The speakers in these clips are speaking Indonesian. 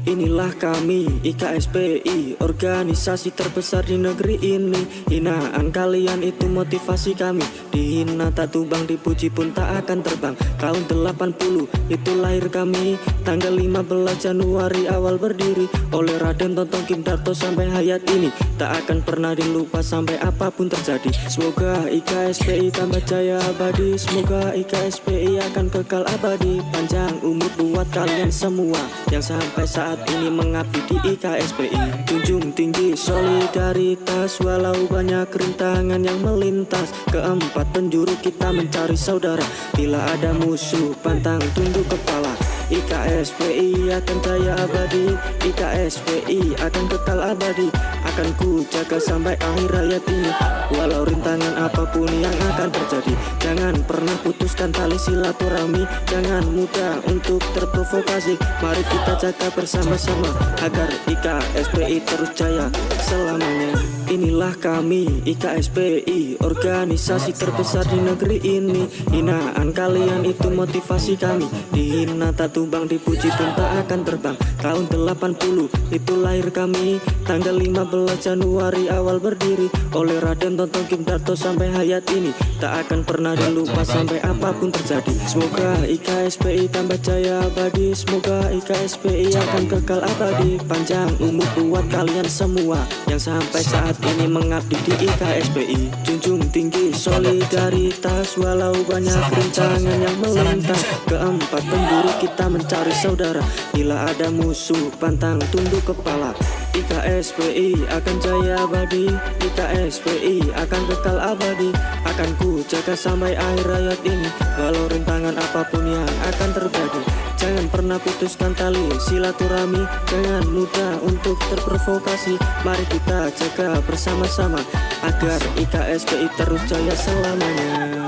Inilah kami IKSPI, organisasi terbesar di negeri ini. Hinaan kalian itu motivasi kami. Dihina tak tumbang, dipuji pun tak akan terbang. Tahun 80 itu lahir kami. Tanggal 15 Januari awal berdiri. Oleh Raden Tontong Kim Darto sampai hayat ini. Tak akan pernah dilupa sampai apapun terjadi. Semoga IKSPI tambah jaya abadi. Semoga IKSPI akan kekal abadi. Panjang umur buat kalian semua yang sampai saat ini mengabdi di IKSPI. Junjung tinggi solidaritas walau banyak rintangan yang melintas. Keempat penjuru kita mencari saudara. Bila ada musuh pantang tunduk kepala. IKSPI akan jaya abadi. IKSPI akan kekal abadi. Akan ku jaga sampai akhir hayat ini. Walau rintangan apapun yang akan terjadi. Jangan pernah putuskan tali silaturahmi. Jangan mudah untuk terprovokasi. Mari kita jaga bersama-sama agar IKSPI terus jaya selamanya. Inilah kami IKSPI, organisasi terbesar di negeri ini. Hinaan kalian itu motivasi kami. Dihina tak tumbang, dipuji pun tak akan terbang. Tahun 80 itu lahir kami. Tanggal 15 Januari awal berdiri. Oleh Raden Tontong Kim Darto sampai hayat ini. Tak akan pernah dilupa sampai apapun terjadi. Semoga IKSPI tambah jaya abadi. Semoga IKSPI akan kekal abadi. Panjang umur buat kalian semua yang sampai saat ini mengabdi di IKSPI. Junjung tinggi solidaritas walau banyak rintangan yang melintas. Keempat penjuru kita mencari saudara. Bila ada musuh pantang tunduk kepala. IKSPI akan jaya abadi. IKSPI akan kekal abadi. Akan ku jaga sampai akhir hayat ini. Walau rintangan apapun yang akan terjadi. Jangan pernah putuskan tali silaturahmi. Jangan mudah untuk terprovokasi. Mari kita jaga bersama-sama agar IKSPI terus jaya selamanya.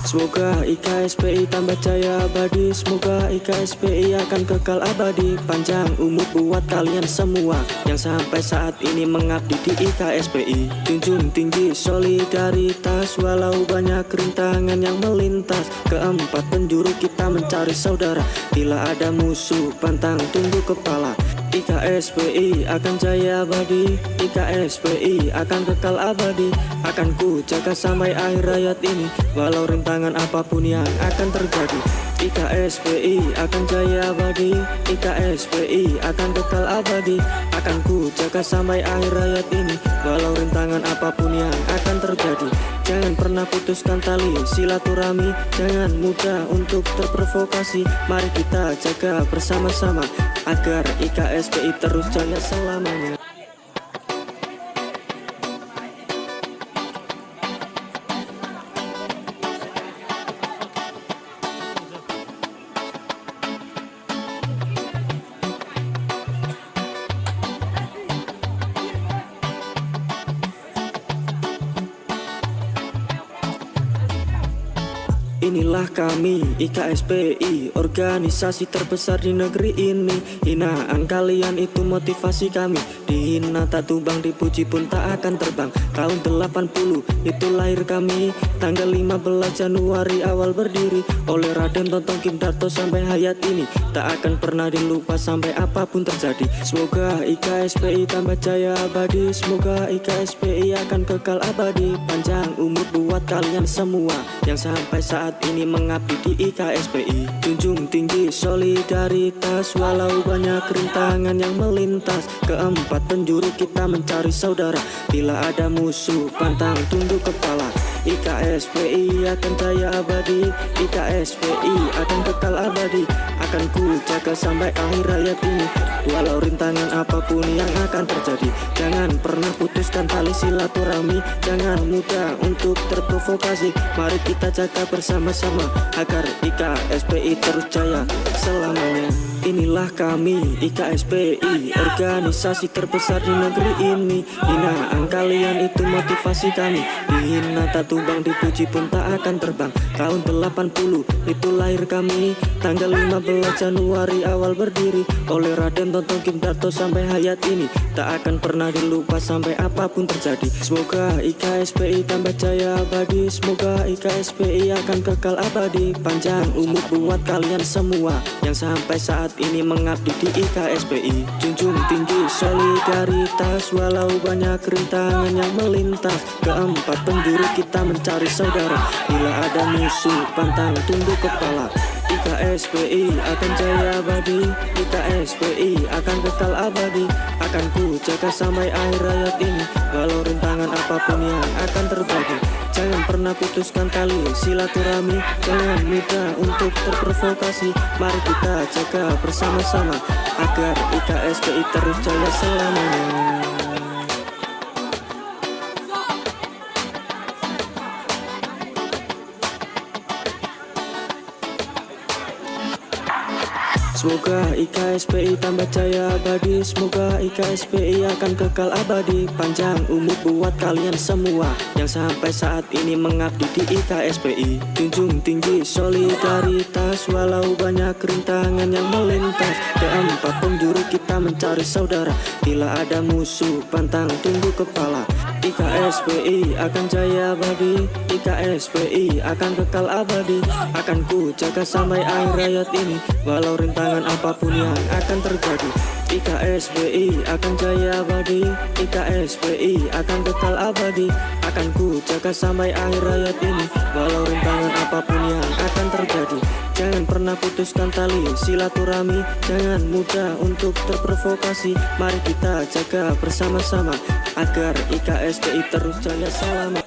Semoga IKSPI tambah jaya abadi. Semoga IKSPI akan kekal abadi. Panjang umur buat kalian semua yang sampai saat ini mengabdi di IKSPI. Junjung tinggi solidaritas walau banyak rintangan yang melintas. Keempat penjuru kita mencari saudara. Bila ada musuh pantang tunduk kepala. IKSPI akan jaya abadi. IKSPI akan kekal abadi. Akan ku jaga sampai akhir hayat ini. Walau rintangan apapun yang akan terjadi. IKSPI akan jaya abadi. IKSPI akan kekal abadi. Akan ku jaga sampai akhir hayat ini. Walau rintangan apapun yang akan terjadi. Jangan pernah putuskan tali silaturahmi. Jangan mudah untuk terprovokasi. Mari kita jaga bersama-sama agar IKSPI terus jaya selamanya. Inilah kami IKSPI, organisasi terbesar di negeri ini. Hinaan kalian itu motivasi kami. Dihina tak tumbang, dipuji pun tak akan terbang. Tahun 80 itu lahir kami. Tanggal 15 Januari awal berdiri. Oleh Raden Tontong Kim Darto sampai hayat ini. Tak akan pernah dilupa sampai apapun terjadi. Semoga IKSPI tambah jaya abadi. Semoga IKSPI akan kekal abadi. Panjang umur buat kalian semua yang sampai saat ini mengabdi di IKSPI. Junjung tinggi solidaritas walau banyak rintangan yang melintas. Keempat penjuru kita mencari saudara. Bila ada musuh pantang tunduk kepala. IKSPI akan jaya abadi. IKSPI akan kekal abadi. Akan ku jaga sampai akhir hayat ini. Walau rintangan apapun yang akan terjadi. Jangan pernah putuskan tali silaturahmi. Jangan mudah untuk terprovokasi. Mari kita jaga bersama-sama agar IKSPI terus jaya selamanya. Inilah kami IKSPI, organisasi terbesar di negeri ini. Hinaan kalian itu motivasi kami. Dihina tak tumbang, dipuji pun tak akan terbang. Tahun 80 itu lahir kami. Tanggal 15 Januari awal berdiri. Oleh Raden Tonton Kim Darto sampai hayat ini tak akan pernah dilupa sampai apapun terjadi. Semoga IKSPI tambah jaya abadi. Semoga IKSPI akan kekal abadi. Panjang umur buat kalian semua yang sampai saat ini mengabdi di IKSPI. Junjung tinggi solidaritas walau banyak rintangan yang melintas. Keempat penjuru kita mencari saudara. Bila ada musuh pantang tunduk kepala. IKSPI akan jaya abadi. IKSPI akan kekal abadi. Akan ku jaga sampai akhir hayat ini. Walau rintangan apapun yang akan terjadi. Jangan pernah putuskan tali silaturahmi. Jangan mudah untuk terprovokasi. Mari kita jaga bersama-sama agar IKSPI terus jaya selamanya. Semoga IKSPI tambah jaya abadi. Semoga IKSPI akan kekal abadi. Panjang umur buat kalian semua yang sampai saat ini mengabdi di IKSPI. Junjung tinggi solidaritas walau banyak rintangan yang melintas. Keempat penjuru kita mencari saudara. Bila ada musuh pantang tunduk kepala. IKSPI akan jaya abadi. IKSPI akan kekal abadi. Akan ku jaga sampai akhir hayat ini. Walau rintangan apapun yang akan terjadi. IKSPI akan jaya abadi. IKSPI akan kekal abadi. Akan ku jaga sampai akhir hayat ini. Walau rintangan apapun yang akan terjadi. Jangan pernah putuskan tali silaturahmi. Jangan mudah untuk terprovokasi. Mari kita jaga bersama-sama agar IKSPI terus jaya selama.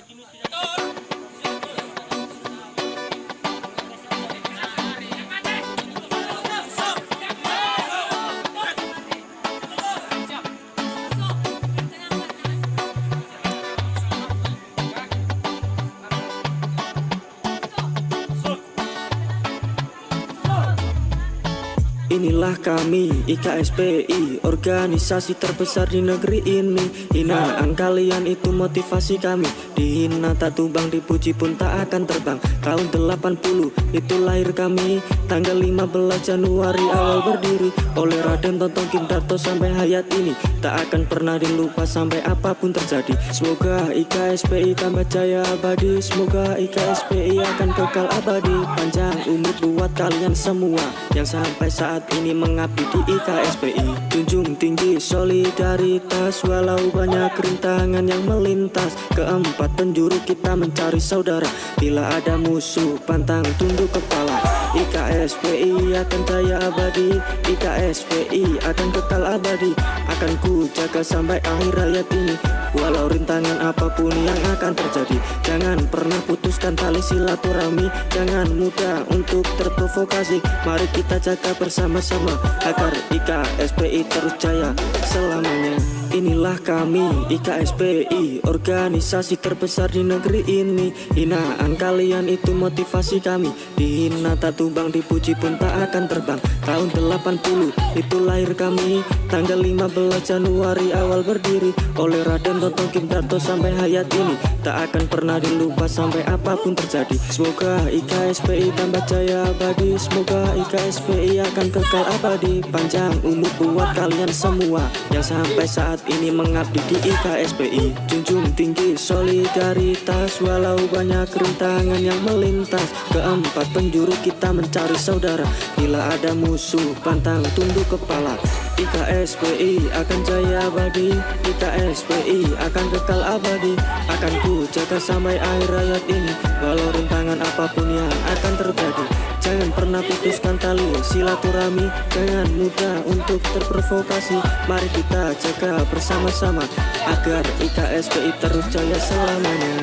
Inilah kami IKSPI, organisasi terbesar di negeri ini. Hinaan kalian itu motivasi kami. Dihina tak tumbang, dipuji pun tak akan terbang. Tahun 80 itu lahir kami. Tanggal 15 Januari awal berdiri. Oleh Raden Tonton Kim Darto sampai hayat ini tak akan pernah dilupa sampai apapun terjadi. Semoga IKSPI tambah jaya abadi. Semoga IKSPI akan kekal abadi. Panjang umur buat kalian semua yang sampai saat ini mengabdi di IKSPI. Junjung tinggi solidaritas walau banyak rintangan yang melintas. Keempat penjuru kita mencari saudara. Bila ada musuh pantang tunduk kepala. IKSPI akan jaya abadi. IKSPI akan kekal abadi. Akan ku jaga sampai akhir hayat ini. Walau rintangan apapun yang akan terjadi. Jangan pernah putuskan tali silaturahmi. Jangan mudah untuk terprovokasi. Mari kita jaga bersama-sama agar IKSPI terus jaya selamanya. Inilah kami IKSPI, organisasi terbesar di negeri ini. Hinaan kalian itu motivasi kami. Dihina tak tumbang, dipuji pun tak akan terbang. Tahun 80 itu lahir kami. Tanggal 15 Januari awal berdiri. Oleh Raden Tonton Kim Darto sampai hayat ini tak akan pernah dilupa sampai apapun terjadi. Semoga IKSPI tambah jaya abadi. Semoga IKSPI akan kekal abadi. Panjang umur buat kalian semua yang sampai saat ini mengabdi di IKSPI. Junjung tinggi solidaritas walau banyak rintangan yang melintas. Keempat penjuru kita mencari saudara. Bila ada musuh pantang tunduk kepala. IKSPI akan jaya abadi. IKSPI akan kekal abadi. Akan ku jaga sampai akhir hayat ini. Walau rintangan apapun yang akan terjadi. Jangan pernah putuskan tali silaturahmi. Jangan mudah untuk terprovokasi. Mari kita jaga bersama-sama agar IKSPI terus jaya selamanya.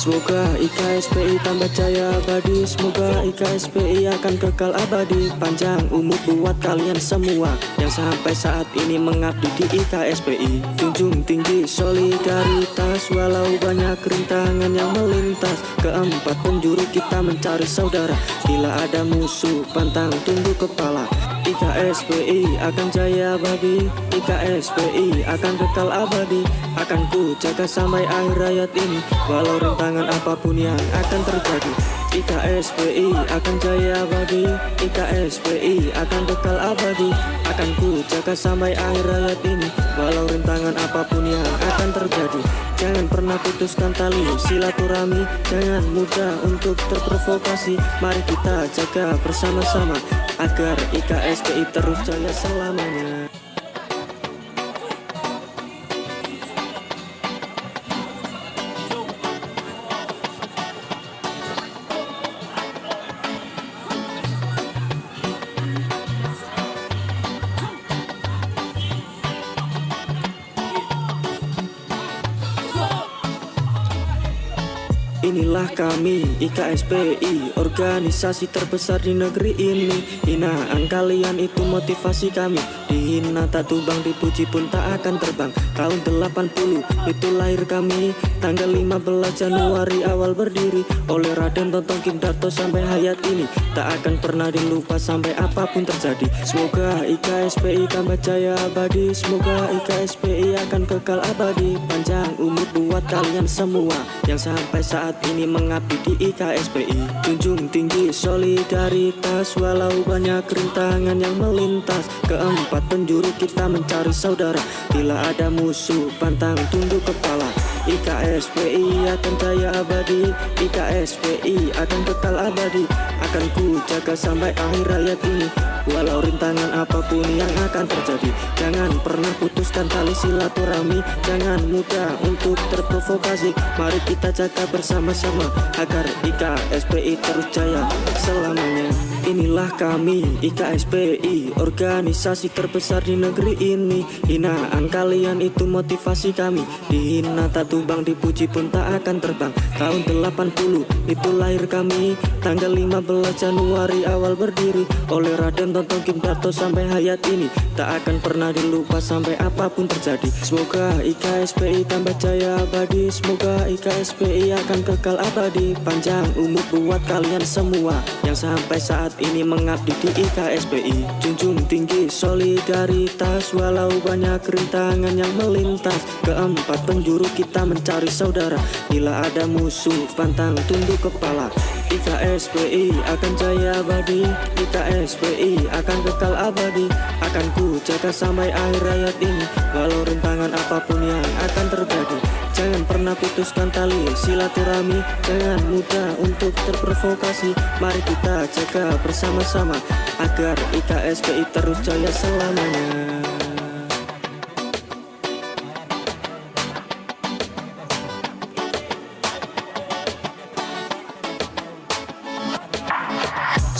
Semoga IKSPI tambah jaya abadi, semoga IKSPI akan kekal abadi. Panjang umur buat kalian semua yang sampai saat ini mengabdi di IKSPI. Junjung tinggi solidaritas walau banyak rintangan yang melintas. Keempat penjuru kita mencari saudara, bila ada musuh pantang tunduk kepala. IKSPI akan jaya abadi, IKSPI akan kekal abadi. Akan ku jaga sampai akhir hayat ini, walau rintangan apapun yang akan terjadi. IKSPI akan jaya abadi, IKSPI akan kekal abadi. Akan ku jaga sampai akhir hayat ini, walau rintangan apapun yang akan terjadi. Jangan pernah putuskan tali silaturahmi, jangan mudah untuk terprovokasi. Mari kita jaga bersama-sama agar IKSPI terus jaya selamanya. Inilah kami IKSPI, organisasi terbesar di negeri ini. Hinaan kalian itu motivasi kami, dihina tak tumbang, dipuji pun tak akan terbang. Tahun 80 itu lahir kami, tanggal 15 Januari awal berdiri. Oleh Raden Tontong Kim Darto sampai hayat ini, tak akan pernah dilupa sampai apapun terjadi. Semoga IKSPI tambah jaya abadi, semoga IKSPI akan kekal abadi. Panjang umur buat kalian semua yang sampai saat ini mengabdi di IKSPI. Junjung tinggi solidaritas walau banyak rintangan yang melintas. Keempat penjuru kita mencari saudara, bila ada musuh pantang tunduk kepala. IKSPI akan jaya abadi, IKSPI akan kekal abadi. Akan ku jaga sampai akhir hayat ini, walau rintangan apapun yang akan terjadi. Jangan pernah putuskan tali silaturahmi, jangan mudah untuk terprovokasi. Mari kita jaga bersama-sama agar IKSPI terus jaya selamanya. Inilah kami IKSPI, organisasi terbesar di negeri ini. Hinaan kalian itu motivasi kami, dihina tak tumbang, dipuji pun tak akan terbang. Tahun 80 itu lahir kami, tanggal 15 Januari awal berdiri. Oleh Raden Tontong Kim Darto sampai hayat ini, tak akan pernah dilupa sampai apapun terjadi. Semoga IKSPI tambah jaya abadi, semoga IKSPI akan kekal abadi. Panjang umur buat kalian semua yang sampai saat ini mengabdi di IKSPI. Junjung tinggi solidaritas walau banyak rintangan yang melintas. Keempat penjuru kita mencari saudara, bila ada musuh pantang tunduk kepala. IKSPI akan jaya abadi, IKSPI akan kekal abadi. Akan ku jaga sampai akhir hayat ini, walau rintangan apapun yang akan terjadi. Jangan pernah putuskan tali silaturahmi, jangan mudah untuk terprovokasi. Mari kita jaga bersama-sama agar IKSPI terus jaya selamanya.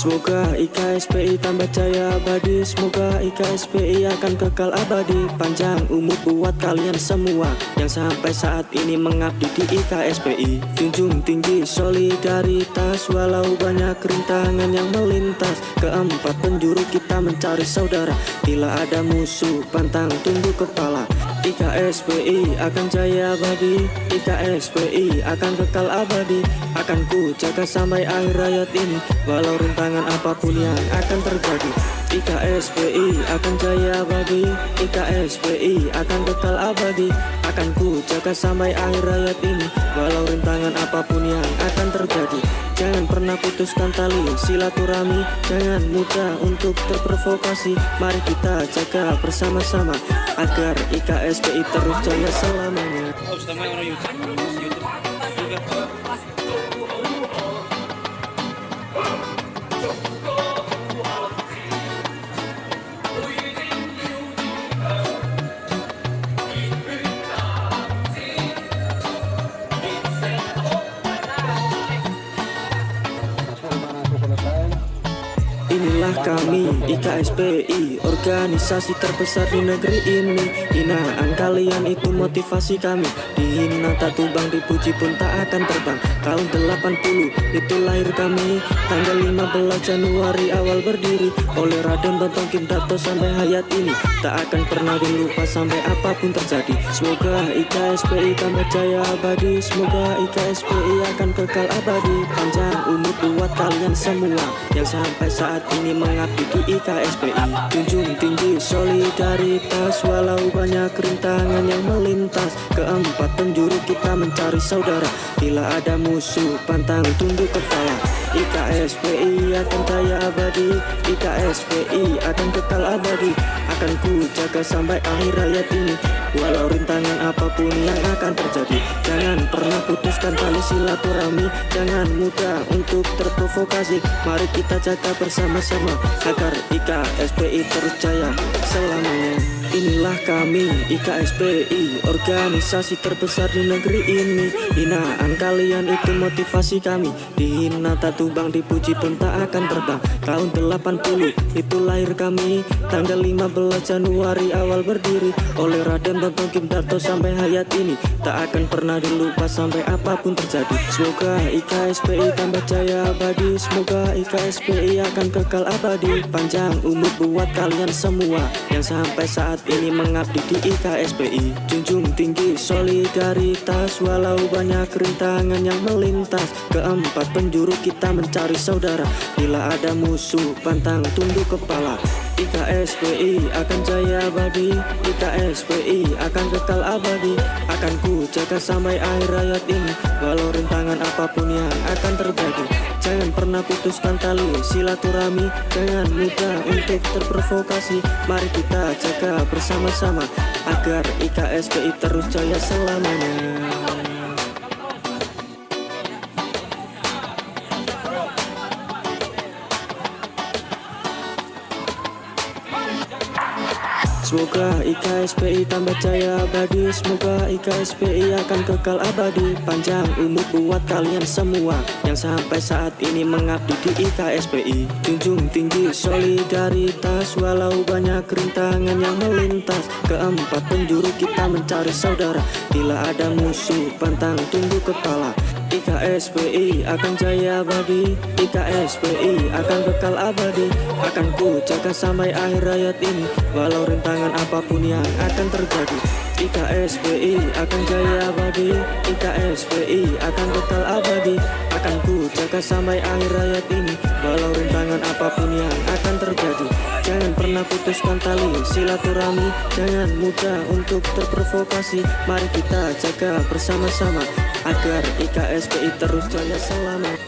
Semoga IKSPI tambah jaya abadi, semoga IKSPI akan kekal abadi. Panjang umur buat kalian semua yang sampai saat ini mengabdi di IKSPI. Junjung tinggi solidaritas walau banyak rintangan yang melintas. Keempat penjuru kita mencari saudara, bila ada musuh pantang tunduk kepala. IKSPI akan jaya abadi, IKSPI akan kekal abadi. Akan ku jaga sampai akhir hayat ini, walau rintangan apapun yang akan terjadi. IKSPI akan jaya abadi, IKSPI akan kekal abadi. Akan ku jaga sampai akhir hayat ini, walau rintangan apapun yang akan terjadi. Jangan pernah putuskan tali silaturahmi, jangan mudah untuk terprovokasi. Mari kita jaga bersama-sama agar IKSPI terus jaya selamanya. Inilah kami IKSPI, organisasi terbesar di negeri ini. Hinaan kalian itu motivasi kami. Dihina tak tumbang, dipuji pun tak akan terbang. Tahun 80 itu lahir kami. Tanggal 15 Januari awal berdiri. Oleh Raden Tontong Kim Darto sampai hayat ini tak akan pernah dilupa sampai apapun terjadi. Semoga IKSPI tambah jaya abadi. Semoga IKSPI akan kekal abadi. Panjang umur buat kalian semua yang sampai saat ini mengabdi di IKSPI. Junjung tinggi solidaritas walau banyak rintangan yang melintas. Keempat penjuru kita mencari saudara. Bila ada musuh pantang tunduk kepala. IKSPI akan jaya abadi. IKSPI akan kekal abadi. Akan ku jaga sampai akhir hayat ini. Walau rintangan apapun yang akan terjadi. Jangan pernah putuskan tali silaturahmi. Jangan mudah untuk terprovokasi. Mari kita jaga bersama-sama agar IKSPI terus jaya selamanya. Inilah kami IKSPI, organisasi terbesar di negeri ini. Hinaan kalian itu motivasi kami. Dihina tak tumbang, dipuji pun tak akan terbang. Tahun 80 itu lahir kami. Tanggal 15 Januari awal berdiri. Oleh Raden Tontong Kim Darto sampai hayat ini tak akan pernah dilupa sampai apapun terjadi. Semoga IKSPI tambah jaya abadi. Semoga IKSPI akan kekal abadi. Panjang umur buat kalian semua yang sampai saat ini mengabdi di IKSPI. Junjung tinggi solidaritas walau banyak rintangan yang melintas. Keempat penjuru kita mencari saudara. Bila ada musuh pantang tunduk kepala. IKSPI akan jaya abadi. IKSPI akan kekal abadi. Akan ku jaga sampai akhir hayat ini. Walau rintangan apapun yang akan terjadi. Jangan pernah putuskan tali silaturahmi. Jangan mudah untuk terprovokasi. Mari kita jaga bersama-sama agar IKSPI terus jaya selamanya. Semoga IKSPI tambah jaya abadi. Semoga IKSPI akan kekal abadi. Panjang umur buat kalian semua yang sampai saat ini mengabdi di IKSPI. Junjung tinggi solidaritas walau banyak rintangan yang melintas. Keempat penjuru kita mencari saudara. Bila ada musuh pantang tunduk kepala. IKSPI akan jaya abadi. IKSPI akan kekal abadi. Akan ku jaga sampai akhir hayat ini. Walau rintangan apapun yang akan terjadi. IKSPI akan jaya abadi. IKSPI akan kekal abadi. Akan ku jaga sampai akhir hayat ini. Walau rintangan apapun yang akan terjadi. Jangan pernah putuskan tali silaturahmi. Jangan mudah untuk terprovokasi. Mari kita jaga bersama-sama agar IKSPI terus jaya selamanya.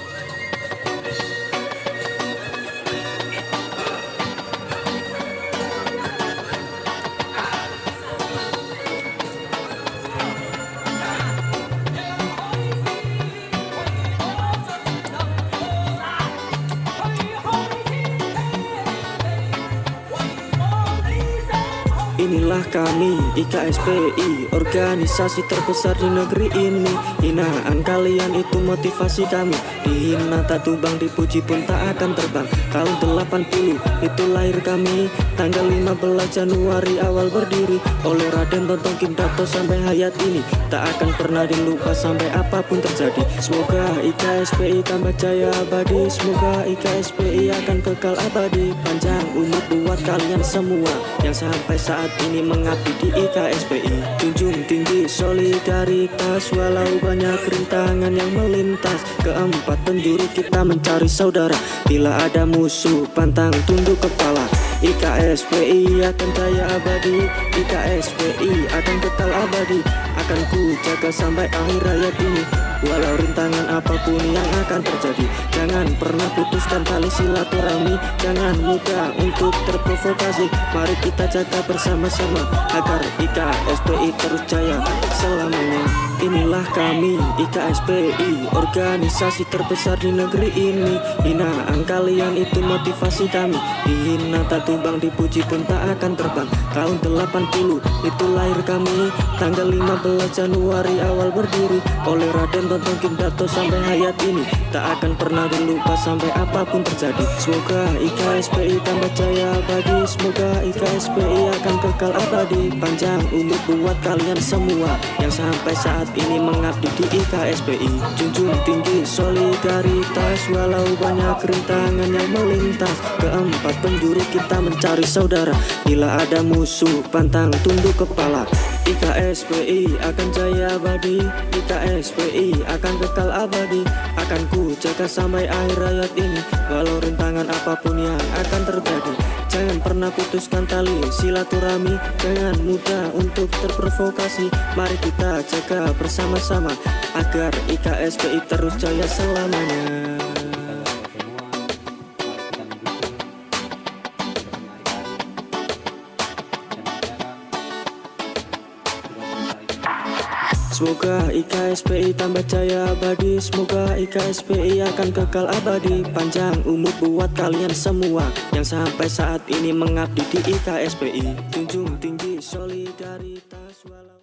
Inilah kami IKSPI, organisasi terbesar di negeri ini. Hinaan kalian itu motivasi kami. Dihina tak tumbang, dipuji pun tak akan terbang. Tahun 80 itu lahir kami. Tanggal 15 Januari awal berdiri. Oleh Raden Tontong Kim Darto sampai hayat ini tak akan pernah dilupa sampai apapun terjadi. Semoga IKSPI tambah jaya abadi. Semoga IKSPI akan kekal abadi. Panjang umur buat kalian semua yang sampai saat ini mengabdi di IKSPI. Junjung tinggi solidaritas walau banyak rintangan yang melintas. Keempat penjuru kita mencari saudara. Bila ada musuh pantang tunduk kepala. IKSPI akan jaya abadi. IKSPI akan kekal abadi. Akan ku jaga sampai akhir hayat ini. Walau rintangan apapun yang akan terjadi. Jangan pernah putuskan tali silaturahmi. Jangan mudah untuk terprovokasi. Mari kita jaga bersama-sama agar IKSPI terus jaya selamanya. Inilah kami IKSPI, organisasi terbesar di negeri ini. Hinaan kalian itu motivasi kami. Dihina tak tumbang, dipuji pun tak akan terbang. Tahun 80 itu lahir kami. Tanggal 15 Januari awal berdiri. Oleh Raden Tontong Kim Darto sampai hayat ini tak akan pernah dan lupa sampai apapun terjadi. Semoga IKSPI tambah jaya abadi, semoga IKSPI akan kekal abadi. Panjang umur buat kalian semua yang sampai saat ini mengabdi di IKSPI. Junjung tinggi solidaritas walau banyak rintangan yang melintas. Keempat penjuru kita mencari saudara, bila ada musuh pantang tunduk kepala. IKSPI akan jaya abadi, IKSPI akan kekal abadi. Akan ku jaga sampai akhir hayat ini, walau rintangan apapun yang akan terjadi. Jangan pernah putuskan tali silaturahmi, jangan mudah untuk terprovokasi. Mari kita jaga bersama-sama agar IKSPI terus jaya selamanya. Semoga IKSPI tambah jaya abadi, semoga IKSPI akan kekal abadi. Panjang umur buat kalian semua yang sampai saat ini mengabdi di IKSPI. Junjung tinggi solidaritas walau